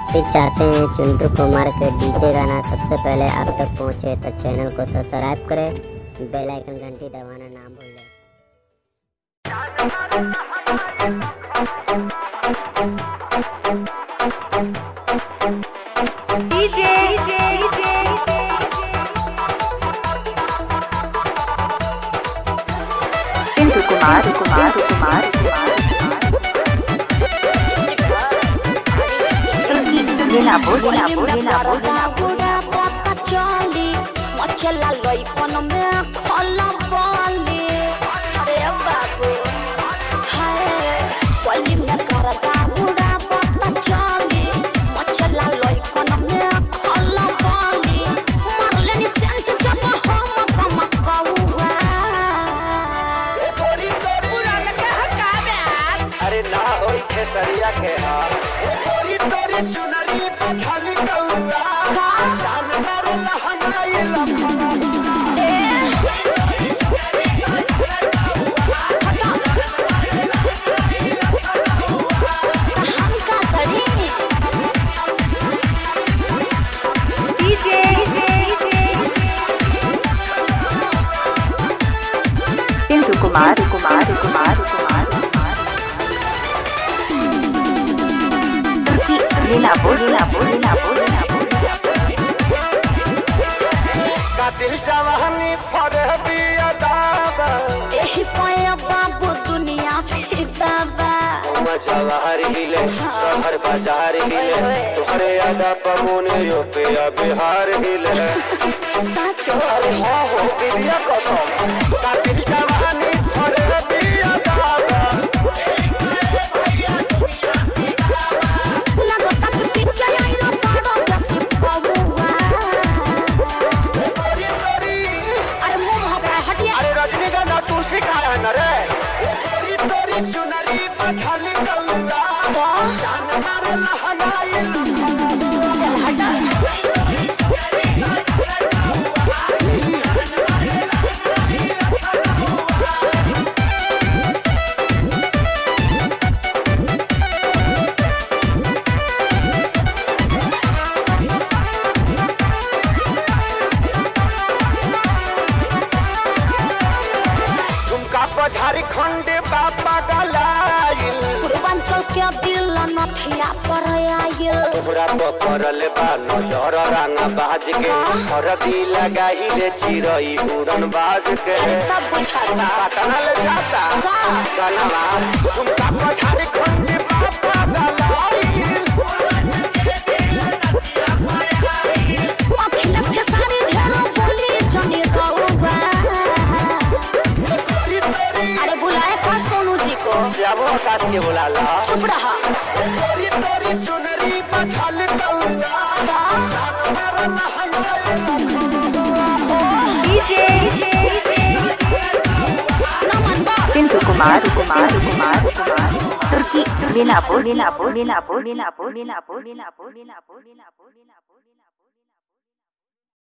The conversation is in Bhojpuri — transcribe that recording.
आप भी चाहते हैं चिंटू कुमार के डीजे गाना सबसे पहले आप तक पहुंचे तो चैनल को सब्सक्राइब करें, बेल आइकन घंटी दबाना ना भूलें। चिंटू कुमार मचला लइकन में खलबली अरे बाबू हाय कली में करता बुढ़ा पता चली मचला लइकन में खलबली मारले नि सेंट जब हम कम कौवा ए गोरी तोरी पुरान के हकाबे अरे ना होई खेसरिया के हाल ए गोरी तोरी चुनरी पछाली कौआ जान मारे लहंगाई लफड़ा कुमार दिल जवानी फरहबी अदाब एही पाया बाबू दुनिया फिदा बा जवाहर हिले शहर बाजार हिले तोहरे अदा पमोने यो पे बिहार हिले साचो अरे हाँ हो विद्या कसम दिल जवानी फरहबी अदाब लगता कि पीछे आई ना पाड़ो जैसे पौवा अरे मुंह हो गया हटिया अरे रजनीगंधा तुलसी का है न रे गोरी तोरी चुनरी पछाली कौआ तो जान मारे लहंगाई चल हटा झारखंड बाबा गलाइल पूर्वांचल के दिल नथिया पर आइल तोहरा पकड़ल बा नजर रंगा बाज के हरदी लगाई रे चिरई उड़न बाज के सब बुझाता पटना ले जाता गलवा झुमका पर झारखंड बाबा गलाइल अखिलेश के सारी ढेरों बोली जनी रहुआ अरे बुलाए का सोनू जी को याबो आकाश के बुला ला चुप रहा गोरी तोरी चुनरी पछाली कौआ जान मारे लहंगाई नमन बा चिंटू कुमार तुर्की नीलापुर